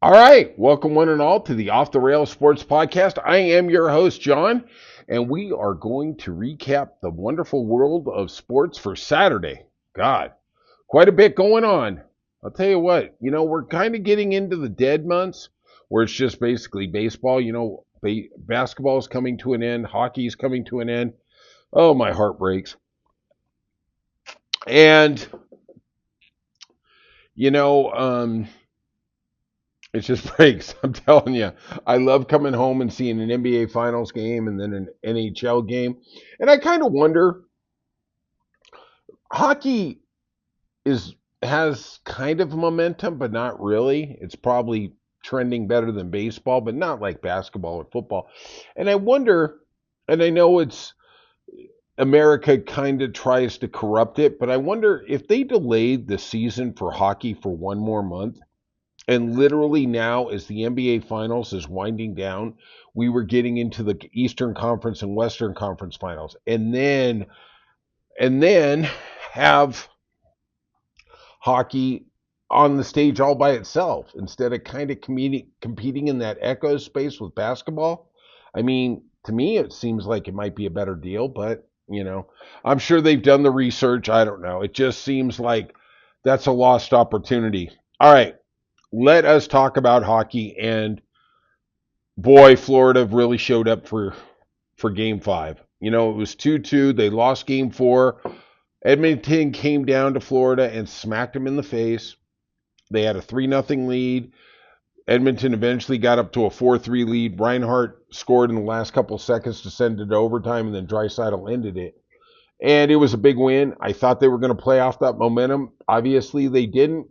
All right, welcome one and all to the Off the Rails Sports Podcast. I am your host, John, and we are going to recap the wonderful world of sports for Saturday. God, quite a bit going on. I'll tell you what, we're kind of getting into the dead months where it's just basically baseball. Basketball is coming to an end, hockey is coming to an end. Oh, my heart breaks. And, you know, it just breaks. I'm telling you. I love coming home and seeing an NBA Finals game and then an NHL game. And I kind of wonder, hockey has kind of momentum, but not really. It's probably trending better than baseball, but not like basketball or football. And I wonder, and I know it's America kind of tries to corrupt it, but I wonder if they delayed the season for hockey for one more month. And literally now, as the NBA Finals is winding down, we were getting into the Eastern Conference and Western Conference Finals, and then have hockey on the stage all by itself instead of kind of competing in that echo space with basketball. I mean, to me, it seems like it might be a better deal, but I'm sure they've done the research. I don't know. It just seems like that's a lost opportunity. All right. Let us talk about hockey, and boy, Florida really showed up for game 5. It was 2-2. They lost game 4. Edmonton came down to Florida and smacked them in the face. They had a 3-0 lead. Edmonton eventually got up to a 4-3 lead. Reinhart scored in the last couple seconds to send it to overtime, and then Draisaitl ended it. And it was a big win. I thought they were going to play off that momentum. Obviously, they didn't.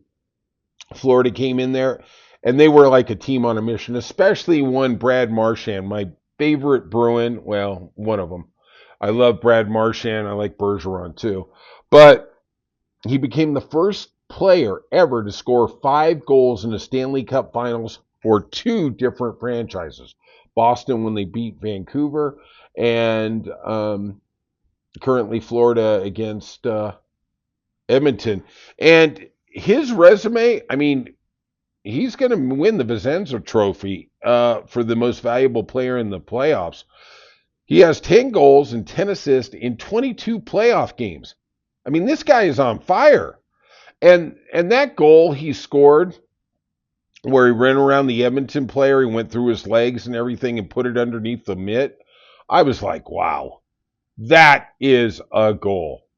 Florida came in there, and they were like a team on a mission, especially one Brad Marchand, my favorite Bruin. Well, one of them. I love Brad Marchand. I like Bergeron too. But he became the first player ever to score 5 goals in the Stanley Cup Finals for 2 different franchises. Boston when they beat Vancouver, and currently Florida against Edmonton. And his resume, I mean, he's going to win the Vicenza Trophy for the most valuable player in the playoffs. He has 10 goals and 10 assists in 22 playoff games. I mean, this guy is on fire. And that goal he scored where he ran around the Edmonton player, he went through his legs and everything and put it underneath the mitt. I was like, wow, that is a goal.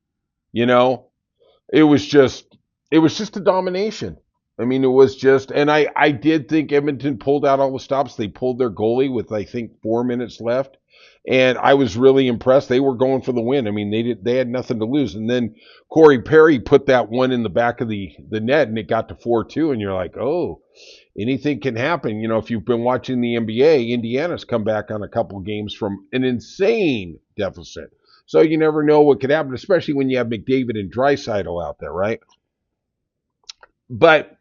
It was just a domination. I mean, it was just, and I did think Edmonton pulled out all the stops. They pulled their goalie with, I think, 4 minutes left. And I was really impressed. They were going for the win. I mean, they had nothing to lose. And then Corey Perry put that one in the back of the net, and it got to 4-2. And you're like, oh, anything can happen. If you've been watching the NBA, Indiana's come back on a couple games from an insane deficit. So you never know what could happen, especially when you have McDavid and Draisaitl out there, right? But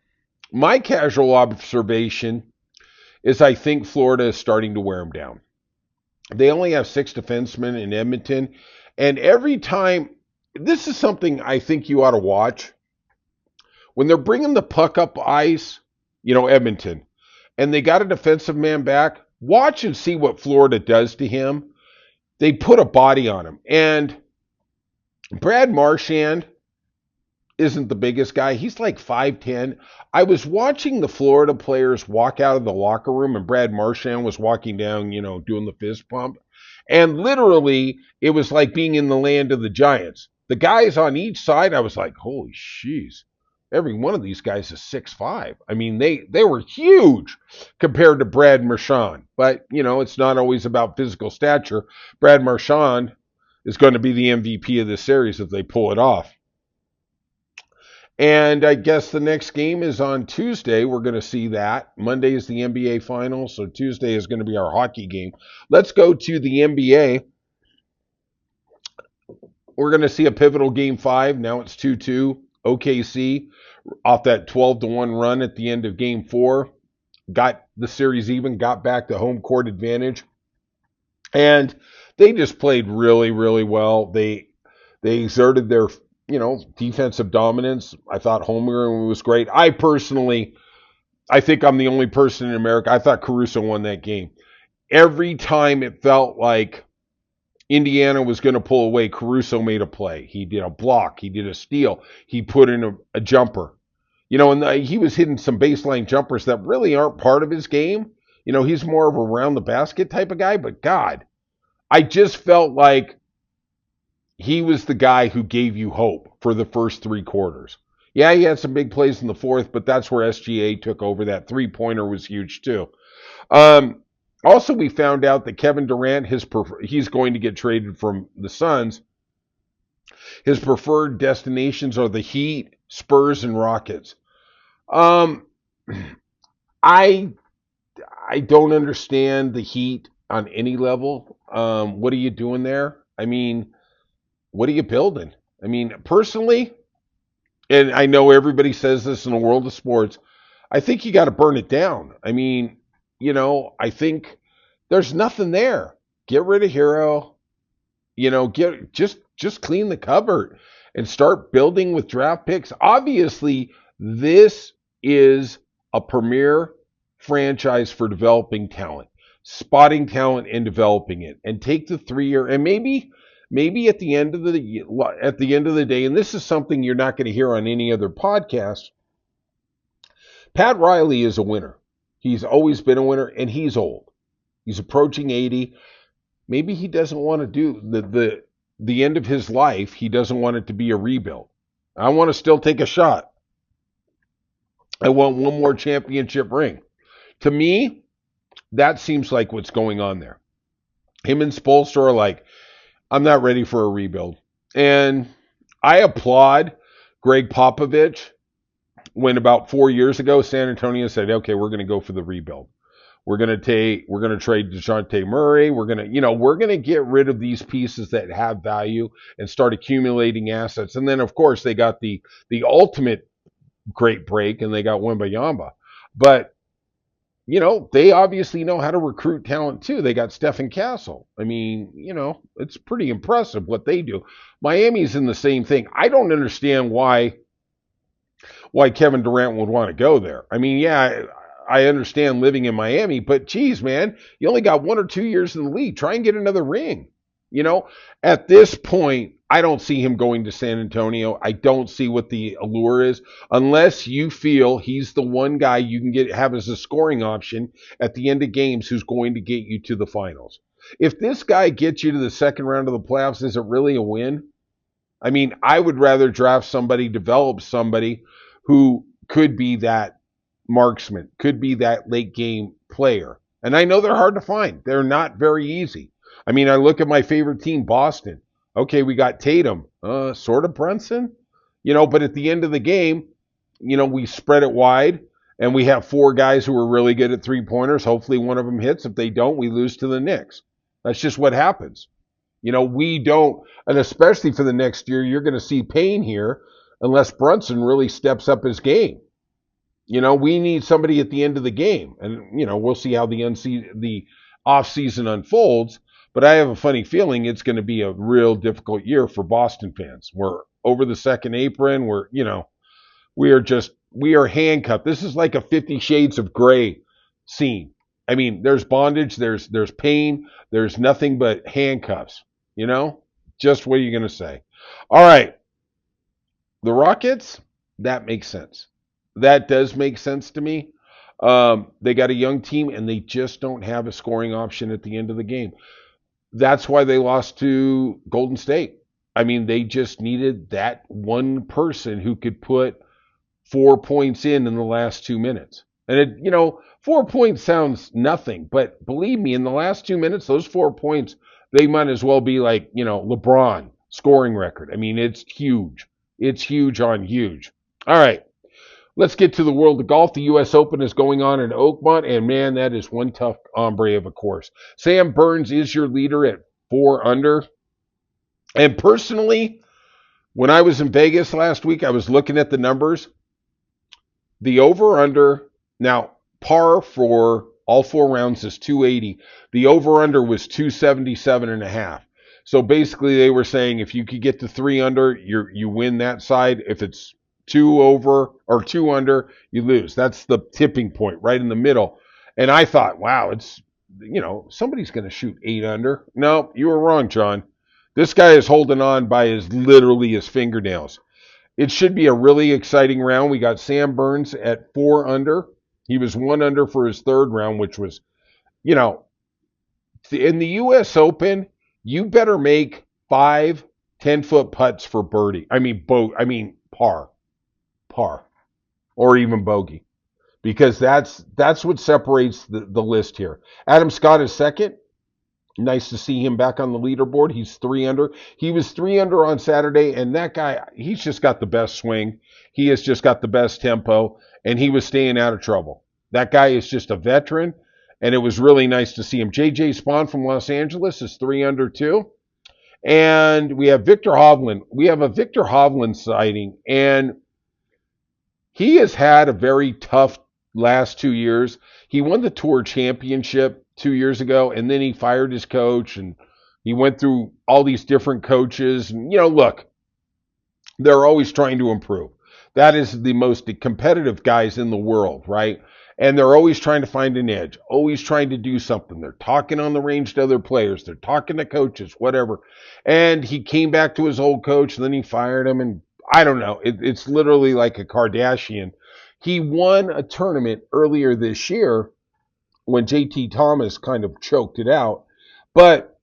my casual observation is I think Florida is starting to wear them down. They only have 6 defensemen in Edmonton. And every time, this is something I think you ought to watch. When they're bringing the puck up ice, Edmonton, and they got a defensive man back, watch and see what Florida does to him. They put a body on him. And Brad Marchand isn't the biggest guy. He's like 5'10". I was watching the Florida players walk out of the locker room, and Brad Marchand was walking down, doing the fist pump. And literally, it was like being in the land of the giants. The guys on each side, I was like, holy jeez. Every one of these guys is 6'5". I mean, they were huge compared to Brad Marchand. But, it's not always about physical stature. Brad Marchand is going to be the MVP of this series if they pull it off. And I guess the next game is on Tuesday. We're going to see that. Monday is the NBA Finals, so Tuesday is going to be our hockey game. Let's go to the NBA. We're going to see a pivotal Game 5. Now it's 2-2. OKC, off that 12-1 run at the end of Game 4, got the series even, got back the home court advantage. And they just played really, really well. They exerted their defensive dominance. I thought Holmgren was great. I personally I think I'm the only person in America. I thought Caruso won that game. Every time it felt like Indiana was going to pull away, Caruso made a play. He did a block. He did a steal. He put in a jumper. And he was hitting some baseline jumpers that really aren't part of his game. He's more of a round the basket type of guy. But God, I just felt like he was the guy who gave you hope for the first three quarters. Yeah, he had some big plays in the fourth, but that's where SGA took over. That three-pointer was huge too. Um, Also, we found out that Kevin Durant, he's going to get traded from the Suns. His preferred destinations are the Heat, Spurs, and Rockets. Um, I I don't understand the Heat on any level. What are you doing there? I mean, what are you building? I mean, personally, and I know everybody says this in the world of sports, I think you got to burn it down. I mean, I think there's nothing there. Get rid of Hero. Get just clean the cupboard and start building with draft picks. Obviously, this is a premier franchise for developing talent, spotting talent and developing it, and take the 3 year and maybe at the end of the day, and this is something you're not going to hear on any other podcast. Pat Riley is a winner. He's always been a winner, and he's old. He's approaching 80. Maybe he doesn't want to do the end of his life. He doesn't want it to be a rebuild. I want to still take a shot. I want one more championship ring. To me, that seems like what's going on there. Him and Spoelstra are like, I'm not ready for a rebuild. And I applaud Greg Popovich when about 4 years ago, San Antonio said, okay, we're going to go for the rebuild. We're going to trade DeJounte Murray. We're going to get rid of these pieces that have value and start accumulating assets. And then, of course, they got the ultimate great break, and they got Wembanyama. But they obviously know how to recruit talent too. They got Stephen Castle. I mean, it's pretty impressive what they do. Miami's in the same thing. I don't understand why Kevin Durant would want to go there. I mean, yeah, I understand living in Miami, but geez, man, you only got 1 or 2 years in the league. Try and get another ring. At this point, I don't see him going to San Antonio. I don't see what the allure is, unless you feel he's the one guy you can have as a scoring option at the end of games who's going to get you to the finals. If this guy gets you to the second round of the playoffs, is it really a win? I mean, I would rather draft somebody, develop somebody who could be that marksman, could be that late game player. And I know they're hard to find. They're not very easy. I mean, I look at my favorite team, Boston. Okay, we got Tatum, sort of Brunson, but at the end of the game, we spread it wide and we have four guys who are really good at 3-pointers. Hopefully one of them hits. If they don't, we lose to the Knicks. That's just what happens. We don't, and especially for the next year, you're going to see pain here unless Brunson really steps up his game. We need somebody at the end of the game, and we'll see how the off season unfolds. But I have a funny feeling it's going to be a real difficult year for Boston fans. We're over the second apron. We are handcuffed. This is like a 50 Shades of Grey scene. I mean, there's bondage, there's pain, there's nothing but handcuffs. Just what are you going to say? All right, the Rockets. That makes sense. That does make sense to me. They got a young team, and they just don't have a scoring option at the end of the game. That's why they lost to Golden State. I mean, they just needed that one person who could put 4 points in the last 2 minutes. And 4 points sounds nothing, but believe me, in the last 2 minutes, those 4 points, they might as well be like, LeBron scoring record. I mean, it's huge. It's huge on huge. All right. Let's get to the world of golf. The U.S. Open is going on in Oakmont, and man, that is one tough hombre of a course. Sam Burns is your leader at 4 under. And personally, when I was in Vegas last week, I was looking at the numbers. The over-under, now par for all 4 rounds is 280. The over-under was 277.5. So basically they were saying if you could get to 3 under, you win that side. If it's two over or two under, you lose. That's the tipping point right in the middle. And I thought, wow, it's, somebody's going to shoot 8 under. No, you were wrong, John. This guy is holding on by literally his fingernails. It should be a really exciting round. We got Sam Burns at 4 under. He was 1 under for his third round, which was, you know, in the U.S. Open, you better make 5 10-foot putts for birdie. Par, or even bogey, because that's what separates the list here. Adam Scott is second. Nice to see him back on the leaderboard. He's 3 under. He was 3 under on Saturday, and that guy, he's just got the best swing. He has just got the best tempo, and he was staying out of trouble. That guy is just a veteran, and it was really nice to see him. JJ Spawn from Los Angeles is 3 under too. And we have Victor Hovland. We have a Victor Hovland sighting, and he has had a very tough last 2 years. He won the Tour Championship 2 years ago, and then he fired his coach, and he went through all these different coaches. And, look, they're always trying to improve. That is the most competitive guys in the world, right? And they're always trying to find an edge, always trying to do something. They're talking on the range to other players. They're talking to coaches, whatever. And he came back to his old coach, and then he fired him. And I don't know. It's literally like a Kardashian. He won a tournament earlier this year when JT Thomas kind of choked it out. But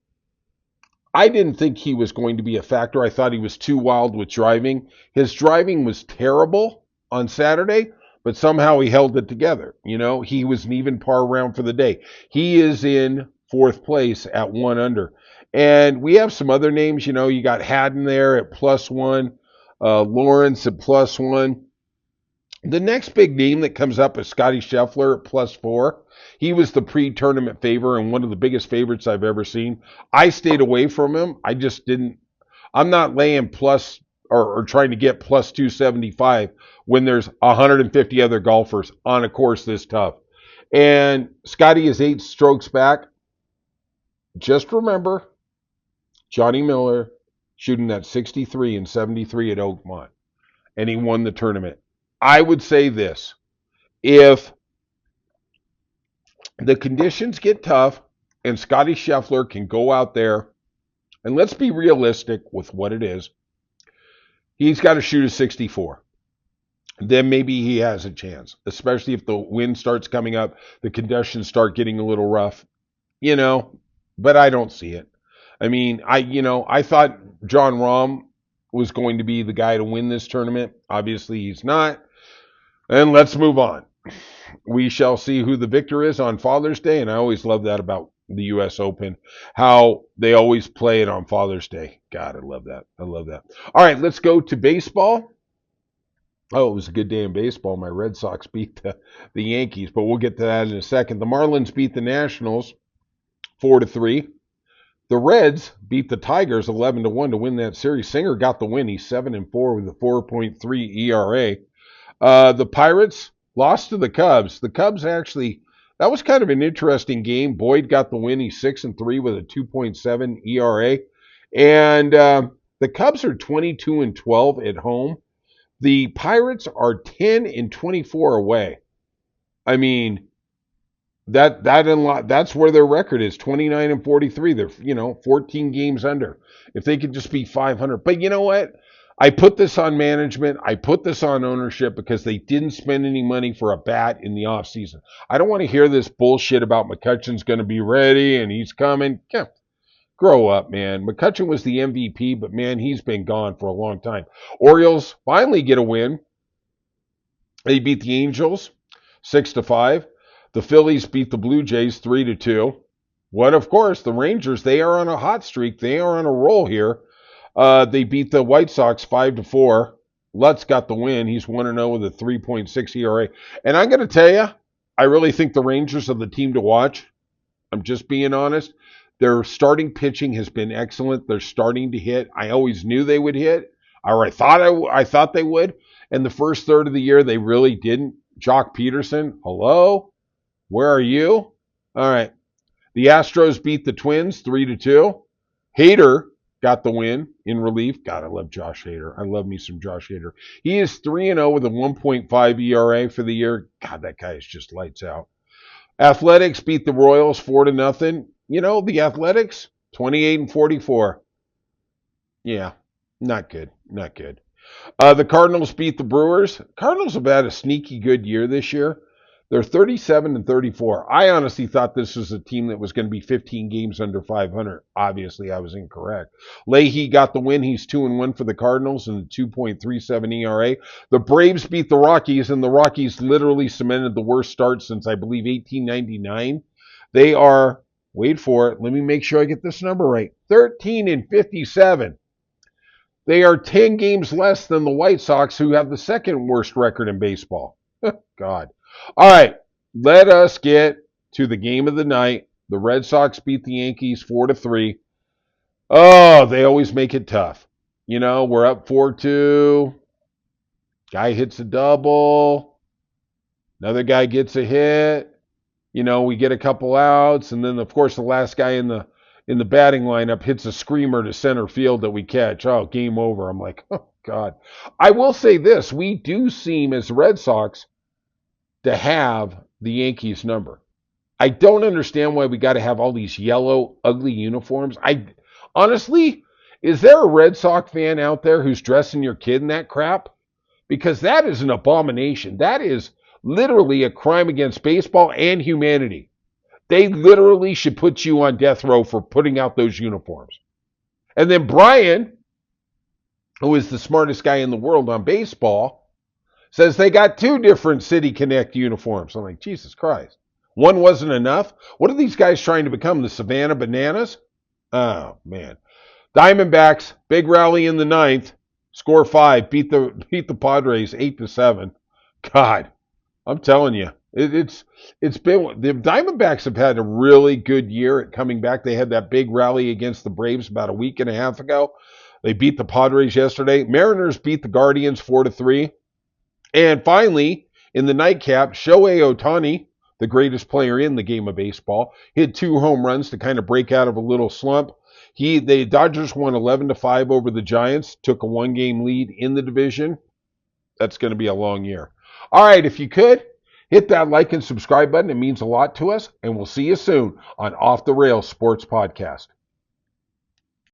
I didn't think he was going to be a factor. I thought he was too wild with driving. His driving was terrible on Saturday, but somehow he held it together. He was an even par round for the day. He is in fourth place at 1 under. And we have some other names. You got Haddon there at +1, Lawrence at +1. The next big name that comes up is Scotty Scheffler at +4. He was the pre-tournament favor and one of the biggest favorites I've ever seen. I stayed away from him. I just didn't. I'm not laying plus or trying to get +275 when there's 150 other golfers on a course this tough. And Scotty is 8 strokes back. Just remember, Johnny Miller shooting at 63 and 73 at Oakmont, and he won the tournament. I would say this: if the conditions get tough and Scotty Scheffler can go out there, and let's be realistic with what it is, he's got to shoot a 64. Then maybe he has a chance, especially if the wind starts coming up, the conditions start getting a little rough, but I don't see it. I thought Jon Rahm was going to be the guy to win this tournament. Obviously, he's not. And let's move on. We shall see who the victor is on Father's Day, and I always love that about the U.S. Open, how they always play it on Father's Day. God, I love that. I love that. All right, let's go to baseball. Oh, it was a good day in baseball. My Red Sox beat the Yankees, but we'll get to that in a second. The Marlins beat the Nationals 4-3. The Reds beat the Tigers 11-1 to win that series. Singer got the win. He's 7-4 with a 4.3 ERA. The Pirates lost to the Cubs. The Cubs actually, that was kind of an interesting game. Boyd got the win. He's 6-3 with a 2.7 ERA. And the Cubs are 22-12 at home. The Pirates are 10-24 away. I mean, that's where their record is, 29-43. They're 14 games under. If they could just be 500. But you know what? I put this on management. I put this on ownership because they didn't spend any money for a bat in the offseason. I don't want to hear this bullshit about McCutcheon's going to be ready and he's coming. Yeah, grow up, man. McCutcheon was the MVP, but, man, he's been gone for a long time. Orioles finally get a win. They beat the Angels 6-5. The Phillies beat the Blue Jays 3-2. What, of course, the Rangers, they are on a hot streak. They are on a roll here. They beat the White Sox 5-4. Lutz got the win. He's 1-0 with a 3.6 ERA. And I'm going to tell you, I really think the Rangers are the team to watch. I'm just being honest. Their starting pitching has been excellent. They're starting to hit. I always knew they would hit, or I thought they would. And the first third of the year, they really didn't. Jock Peterson, hello? Where are you? All right. The Astros beat the Twins 3-2. Hader got the win in relief. God, I love Josh Hader. I love me some Josh Hader. He is 3-0 with a 1.5 ERA for the year. God, that guy is just lights out. Athletics beat the Royals 4-0. The Athletics 28-44. Yeah, not good. Not good. The Cardinals beat the Brewers. Cardinals have had a sneaky good year this year. They're 37-34. I honestly thought this was a team that was going to be 15 games under 500. Obviously, I was incorrect. Leahy got the win. He's 2-1 for the Cardinals and 2.37 ERA. The Braves beat the Rockies, and the Rockies literally cemented the worst start since, I believe, 1899. They are, wait for it, let me make sure I get this number right, 13-57. They are 10 games less than the White Sox, who have the second worst record in baseball. God. All right, let us get to the game of the night. The Red Sox beat the Yankees 4-3. Oh, they always make it tough. We're up 4-2. Guy hits a double. Another guy gets a hit. We get a couple outs, and then of course the last guy in the batting lineup hits a screamer to center field that we catch. Oh, game over. I'm like, oh God. I will say this: we do seem as Red Sox to have the Yankees number. I don't understand why we got to have all these yellow, ugly uniforms. Honestly, is there a Red Sox fan out there who's dressing your kid in that crap? Because that is an abomination. That is literally a crime against baseball and humanity. They literally should put you on death row for putting out those uniforms. And then Brian, who is the smartest guy in the world on baseball, says they got two different City Connect uniforms. I'm like, Jesus Christ. One wasn't enough? What are these guys trying to become, the Savannah Bananas? Oh, man. Diamondbacks, big rally in the ninth. Score 5, beat the Padres 8-7. God, I'm telling you, it's been, the Diamondbacks have had a really good year at coming back. They had that big rally against the Braves about a week and a half ago. They beat the Padres yesterday. Mariners beat the Guardians 4-3. And finally, in the nightcap, Shohei Ohtani, the greatest player in the game of baseball, hit 2 home runs to kind of break out of a little slump. The Dodgers won 11-5 over the Giants, took a 1-game lead in the division. That's going to be a long year. All right, if you could, hit that like and subscribe button. It means a lot to us, and we'll see you soon on Off the Rails Sports Podcast.